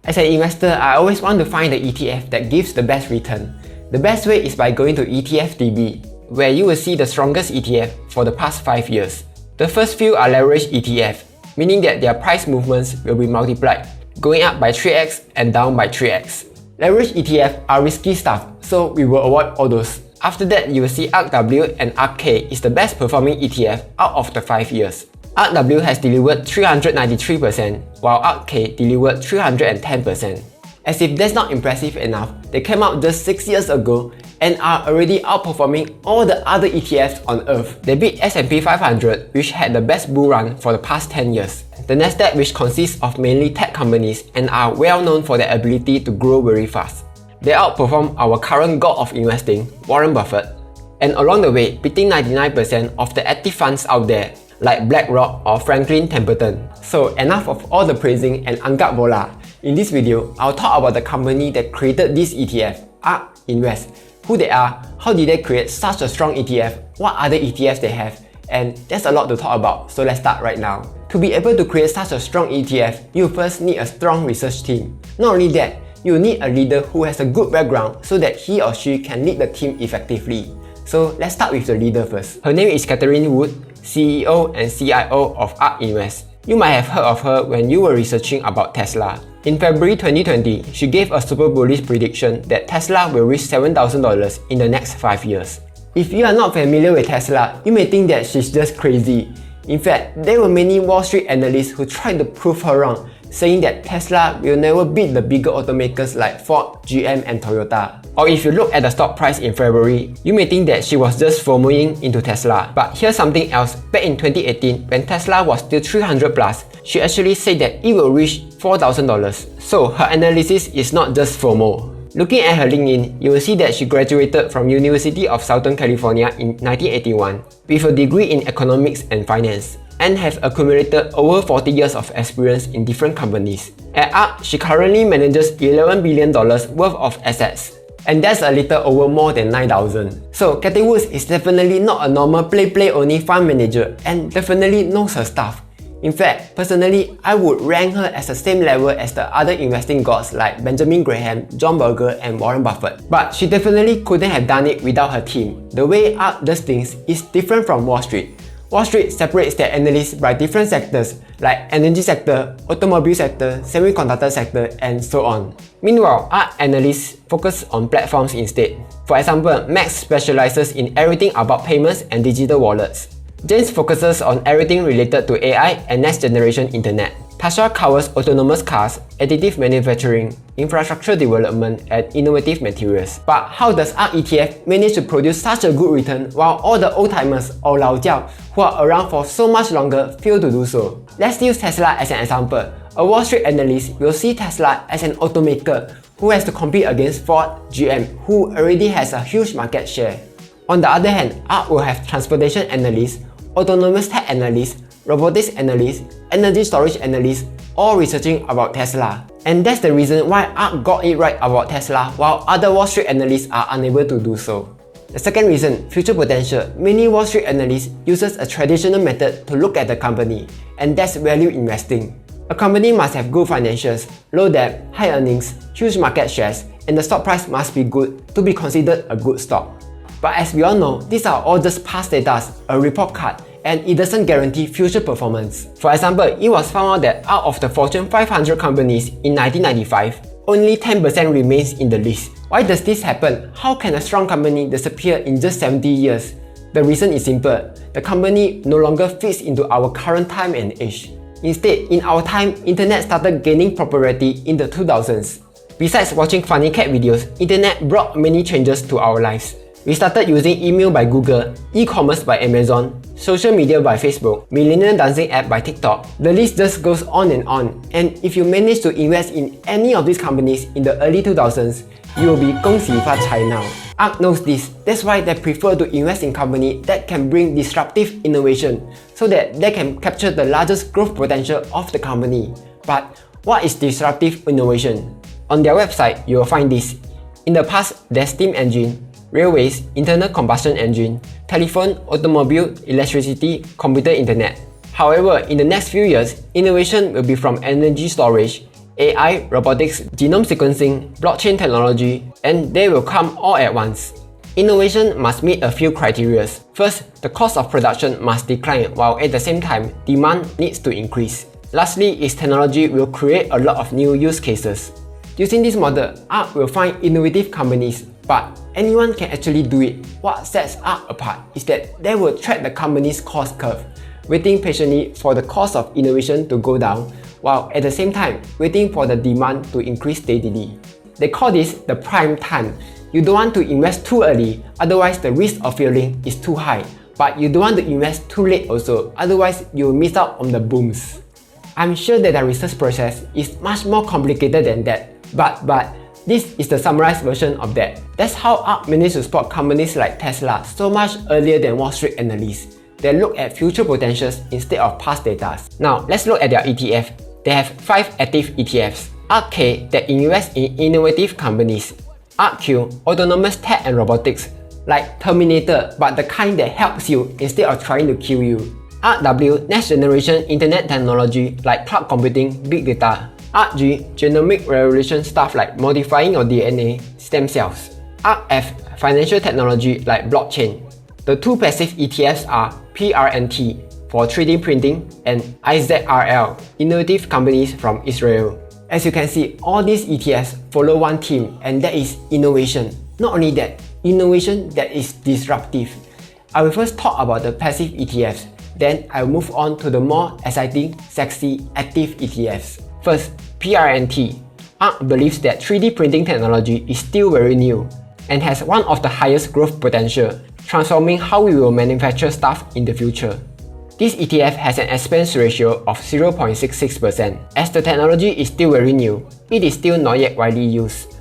As an investor, I always want to find the ETF that gives the best return. The best way is by going to ETFDB, where you will see the strongest ETF for the past 5 years. The first few are leverage ETF, meaning that their price movements will be multiplied, going up by 3x and down by 3x. Leverage ETF are risky stuff, so we will avoid all those. After that, you will see ARK W and ARK K is the best performing ETF out of the 5 years. ARK W has delivered 393%, while ARK K delivered 310%. As if that's not impressive enough, they came out just 6 years ago and are already outperforming all the other ETFs on earth. They beat S&P 500, which had the best bull run for the past 10 years. The Nasdaq, which consists of mainly tech companies and are well known for their ability to grow very fast. They outperform our current god of investing, Warren Buffett, and along the way beating 99% of the active funds out there, like BlackRock or Franklin Templeton. So enough of all the praising and anggap bola. In this video, I'll talk about the company that created this ETF, Ark Invest, who they are, how did they create such a strong ETF, what other ETFs they have, and there's a lot to talk about, so let's start right now. To be able to create such a strong ETF, you first need a strong research team. Not only that, you need a leader who has a good background so that he or she can lead the team effectively. So let's start with the leader first. Her name is Catherine Wood, CEO and CIO of Ark Invest. You might have heard of her when you were researching about Tesla. In February 2020, she gave a super bullish prediction that Tesla will reach $7,000 in the next 5 years. If you are not familiar with Tesla, you may think that she's just crazy. In fact, there were many Wall Street analysts who tried to prove her wrong, saying that Tesla will never beat the bigger automakers like Ford, GM and Toyota. Or if you look at the stock price in February, you may think that she was just FOMOing into Tesla. But here's something else. Back in 2018, when Tesla was still 300 plus, she actually said that it will reach $4,000. So her analysis is not just FOMO. Looking at her LinkedIn, you will see that she graduated from University of Southern California in 1981 with a degree in economics and finance, and have accumulated over 40 years of experience in different companies. At ARK, she currently manages $11 billion worth of assets, and that's a little over more than 9,000. So Cathy Woods is definitely not a normal play only fund manager and definitely knows her stuff. In fact, personally, I would rank her as the same level as the other investing gods like Benjamin Graham, John Bogle and Warren Buffett. But she definitely couldn't have done it without her team. The way ARK does things is different from Wall Street. Wall Street separates their analysts by different sectors like energy sector, automobile sector, semiconductor sector, and so on. Meanwhile, ARK analysts focus on platforms instead. For example, Max specializes in everything about payments and digital wallets. James focuses on everything related to AI and next generation internet. Tasha covers autonomous cars, additive manufacturing, infrastructure development, and innovative materials. But how does ARK ETF manage to produce such a good return while all the old-timers or 老将 who are around for so much longer fail to do so? Let's use Tesla as an example. A Wall Street analyst will see Tesla as an automaker who has to compete against Ford, GM, who already has a huge market share. On the other hand, ARK will have transportation analysts, autonomous tech analysts, robotics analysts, energy storage analysts, all researching about Tesla. And that's the reason why ARK got it right about Tesla while other Wall Street analysts are unable to do so. The second reason, future potential. Many Wall Street analysts uses a traditional method to look at the company, and that's value investing. A company must have good financials, low debt, high earnings, huge market shares, and the stock price must be good to be considered a good stock. But as we all know, these are all just past data, a report card, and it doesn't guarantee future performance. For example, it was found out that out of the Fortune 500 companies in 1995, only 10% remains in the list. Why does this happen? How can a strong company disappear in just 70 years? The reason is simple. The company no longer fits into our current time and age. Instead, in our time, internet started gaining popularity in the 2000s. Besides watching funny cat videos, internet brought many changes to our lives. We started using email by Google, e-commerce by Amazon, social media by Facebook, millennial dancing app by TikTok. The list just goes on. And if you manage to invest in any of these companies in the early 2000s, you will be 恭喜发财 now. ARK knows this. That's why they prefer to invest in companies that can bring disruptive innovation so that they can capture the largest growth potential of the company. But what is disruptive innovation? On their website, you will find this. In the past, there's steam engine, railways, internal combustion engine, telephone, automobile, electricity, computer internet. However, in the next few years, innovation will be from energy storage, AI, robotics, genome sequencing, blockchain technology, and they will come all at once. Innovation must meet a few criteria. First, the cost of production must decline while at the same time, demand needs to increase. Lastly, its technology will create a lot of new use cases. Using this model, ARK will find innovative companies, but anyone can actually do it. What sets ARK apart is that they will track the company's cost curve, waiting patiently for the cost of innovation to go down, while at the same time, waiting for the demand to increase steadily. They call this the prime time. You don't want to invest too early, otherwise the risk of failing is too high. But you don't want to invest too late also, otherwise you will miss out on the booms. I'm sure that the research process is much more complicated than that, but this is the summarized version of that. That's how ARK managed to spot companies like Tesla so much earlier than Wall Street analysts. They look at future potentials instead of past data. Now let's look at their ETF. They have 5 active ETFs. ARK K that invest in innovative companies. ARK Q, autonomous tech and robotics, like Terminator but the kind that helps you instead of trying to kill you. ARK W, next generation internet technology like cloud computing, big data. ARK G, genomic revolution stuff like modifying your DNA, stem cells. ARK F, financial technology like blockchain. The 2 passive ETFs are PRNT for 3D printing and IZRL, innovative companies from Israel. As you can see, all these ETFs follow one theme, and that is innovation. Not only that, innovation that is disruptive. I will first talk about the passive ETFs, then I will move on to the more exciting, sexy, active ETFs. First, PRNT. ARK believes that 3D printing technology is still very new and has one of the highest growth potential, transforming how we will manufacture stuff in the future. This ETF has an expense ratio of 0.66%. As the technology is still very new, it is still not yet widely used.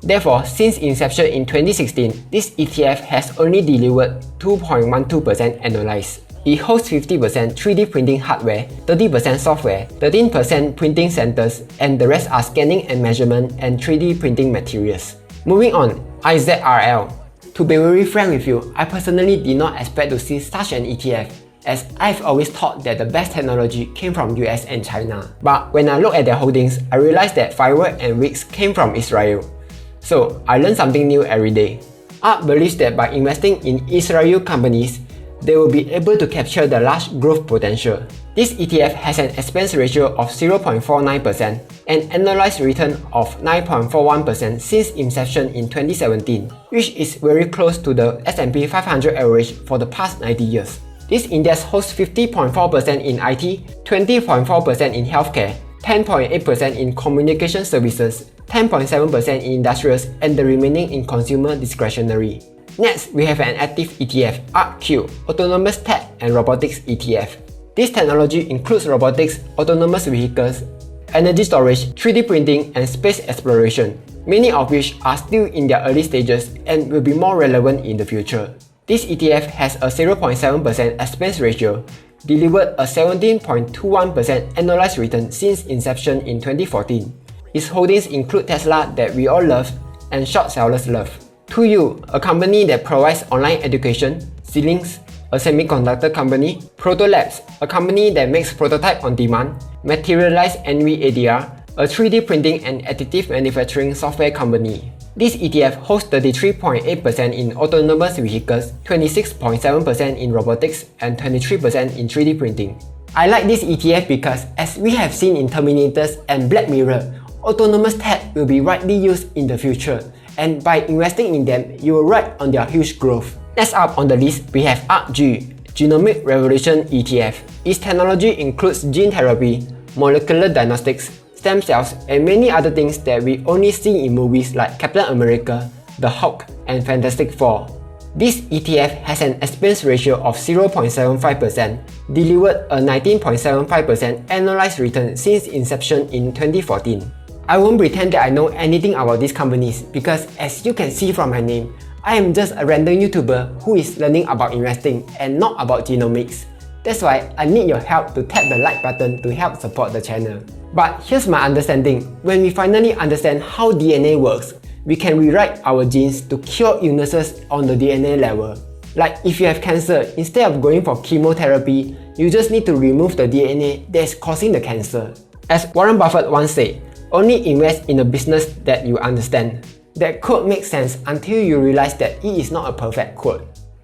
Therefore, since inception in 2016, this ETF has only delivered 2.12% annualized. It hosts 50% 3D printing hardware, 30% software, 13% printing centers, and the rest are scanning and measurement and 3D printing materials. Moving on, IZRL. To be very frank with you, I personally did not expect to see such an ETF, as I've always thought that the best technology came from US and China. But when I look at their holdings, I realized that Firework and Wix came from Israel. So I learn something new every day. ARK believes that by investing in Israeli companies, they will be able to capture the large growth potential. This ETF has an expense ratio of 0.49% and annualized return of 9.41% since inception in 2017, which is very close to the S&P 500 average for the past 90 years. This index hosts 50.4% in IT, 20.4% in healthcare, 10.8% in communication services, 10.7% in industrials, and the remaining in consumer discretionary. Next, we have an active ETF, ARK Q, Autonomous Tech and Robotics ETF. This technology includes robotics, autonomous vehicles, energy storage, 3D printing, and space exploration, many of which are still in their early stages and will be more relevant in the future. This ETF has a 0.7% expense ratio, delivered a 17.21% annualized return since inception in 2014. Its holdings include Tesla that we all love and short sellers love. 2U, a company that provides online education, Xilinx, a semiconductor company, Proto Labs, a company that makes prototype on demand, Materialize NVADR, a 3D printing and additive manufacturing software company. This ETF hosts 33.8% in autonomous vehicles, 26.7% in robotics, and 23% in 3D printing. I like this ETF because, as we have seen in Terminators and Black Mirror, autonomous tech will be widely used in the future, and by investing in them, you will ride on their huge growth. Next up on the list, we have ARK G, Genomic Revolution ETF. Its technology includes gene therapy, molecular diagnostics, stem cells, and many other things that we only see in movies like Captain America, The Hulk, and Fantastic Four. This ETF has an expense ratio of 0.75%, delivered a 19.75% annualized return since inception in 2014. I won't pretend that I know anything about these companies because, as you can see from my name, I am just a random YouTuber who is learning about investing and not about genomics. That's why I need your help to tap the like button to help support the channel. But here's my understanding. When we finally understand how DNA works, we can rewrite our genes to cure illnesses on the DNA level. Like if you have cancer, instead of going for chemotherapy, you just need to remove the DNA that's causing the cancer. As Warren Buffett once said, only invest in a business that you understand. That quote makes sense until you realize that it is not a perfect quote.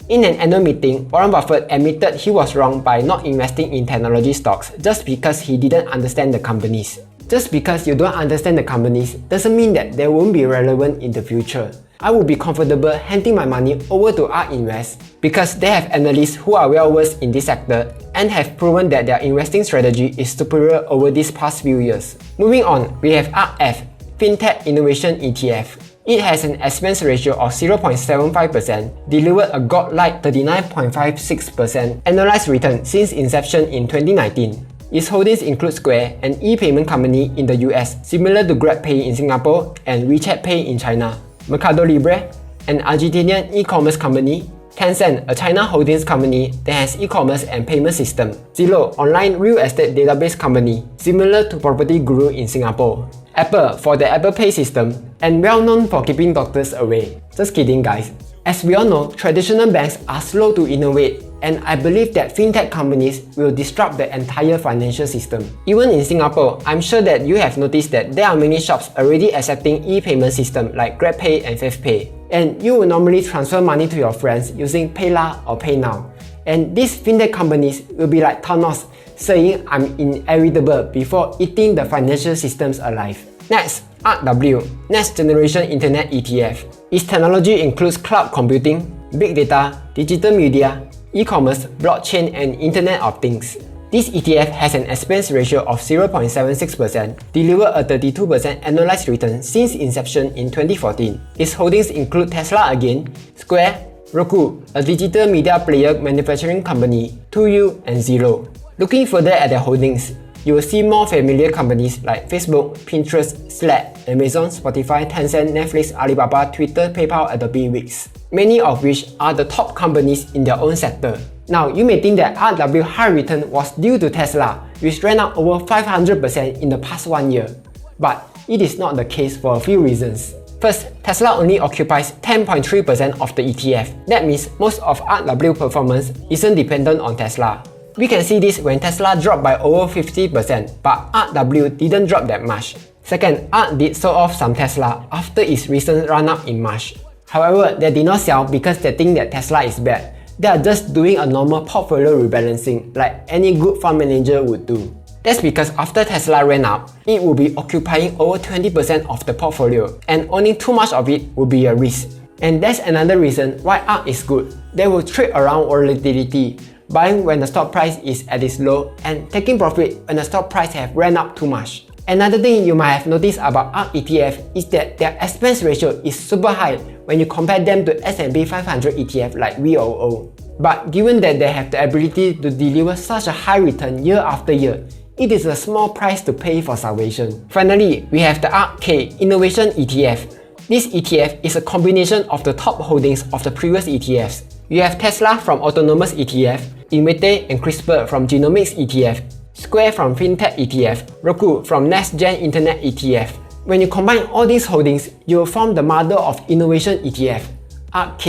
In an annual meeting, Warren Buffett admitted he was wrong by not investing in technology stocks just because he didn't understand the companies. Just because you don't understand the companies doesn't mean that they won't be relevant in the future. I would be comfortable handing my money over to Ark Invest because they have analysts who are well versed in this sector and have proven that their investing strategy is superior over these past few years. Moving on, we have ARK ETF, Fintech Innovation ETF. It has an expense ratio of 0.75%, delivered a godlike 39.56% annualized return since inception in 2019. Its holdings include Square, an e-payment company in the US similar to GrabPay in Singapore and WeChat Pay in China, Mercado Libre, an Argentinian e-commerce company, Tencent, a China holdings company that has e-commerce and payment system, Zillow, online real estate database company similar to Property Guru in Singapore, Apple for the Apple Pay system, and well known for keeping doctors away. Just kidding guys. As we all know, traditional banks are slow to innovate, and I believe that fintech companies will disrupt the entire financial system. Even in Singapore, I'm sure that you have noticed that there are many shops already accepting e-payment systems like GrabPay and FavePay. And you will normally transfer money to your friends using Paylah or PayNow. And these fintech companies will be like Thanos, saying I'm inevitable before eating the financial systems alive. Next, ARK W, Next Generation Internet ETF. Its technology includes cloud computing, big data, digital media, e-commerce, blockchain, and Internet of Things. This ETF has an expense ratio of 0.76%, delivered a 32% annualized return since inception in 2014. Its holdings include Tesla again, Square, Roku, a digital media player manufacturing company, 2U, and Zillow. Looking further at their holdings, you will see more familiar companies like Facebook, Pinterest, Slack, Amazon, Spotify, Tencent, Netflix, Alibaba, Twitter, PayPal, Adobe, Wix, many of which are the top companies in their own sector. Now, you may think that RW high return was due to Tesla, which ran up over 500% in the past 1 year. But it is not the case for a few reasons. First, Tesla only occupies 10.3% of the ETF. That means most of RW performance isn't dependent on Tesla. We can see this when Tesla dropped by over 50%, but RW didn't drop that much. Second, ARK did sell off some Tesla after its recent run-up in March. However, they did not sell because they think that Tesla is bad. They are just doing a normal portfolio rebalancing like any good fund manager would do. That's because after Tesla ran up, it will be occupying over 20% of the portfolio, and owning too much of it will be a risk. And that's another reason why ARK is good. They will trade around volatility, buying when the stock price is at its low and taking profit when the stock price have ran up too much. Another thing you might have noticed about ARK ETF is that their expense ratio is super high when you compare them to S&P 500 ETF like VOO. But given that they have the ability to deliver such a high return year after year, it is a small price to pay for salvation. Finally, we have the ARK Innovation ETF. This ETF is a combination of the top holdings of the previous ETFs. You have Tesla from Autonomous ETF, Invitae and CRISPR from Genomics ETF, Square from Fintech ETF, Roku from Next Gen Internet ETF. When you combine all these holdings, you will form the mother of innovation ETF, ARK,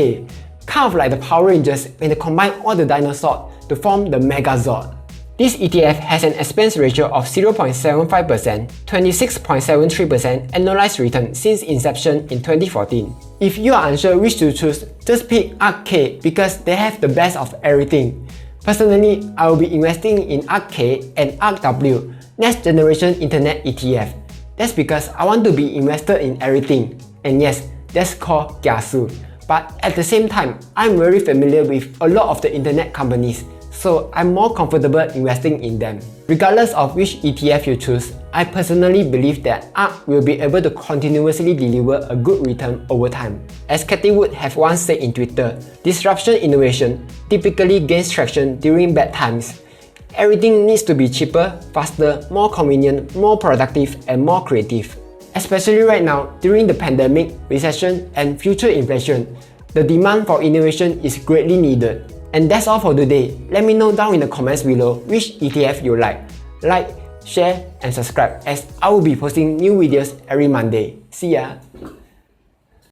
kind of like the Power Rangers when they combine all the dinosaurs to form the Megazord. This ETF has an expense ratio of 0.75%, 26.73% annualized return since inception in 2014. If you are unsure which to choose, just pick ARK because they have the best of everything. Personally, I will be investing in ARK and ARK W, Next Generation Internet ETF. That's because I want to be invested in everything. And yes, that's called kiasu. But at the same time, I'm very familiar with a lot of the internet companies, so I'm more comfortable investing in them. Regardless of which ETF you choose, I personally believe that ARK will be able to continuously deliver a good return over time. As Cathy Wood have once said in Twitter, disruption innovation typically gains traction during bad times. Everything needs to be cheaper, faster, more convenient, more productive, and more creative. Especially right now, during the pandemic, recession, and future inflation, the demand for innovation is greatly needed. And that's all for today. Let me know down in the comments below which ETF you like. Like, share, and subscribe as I will be posting new videos every Monday. See ya!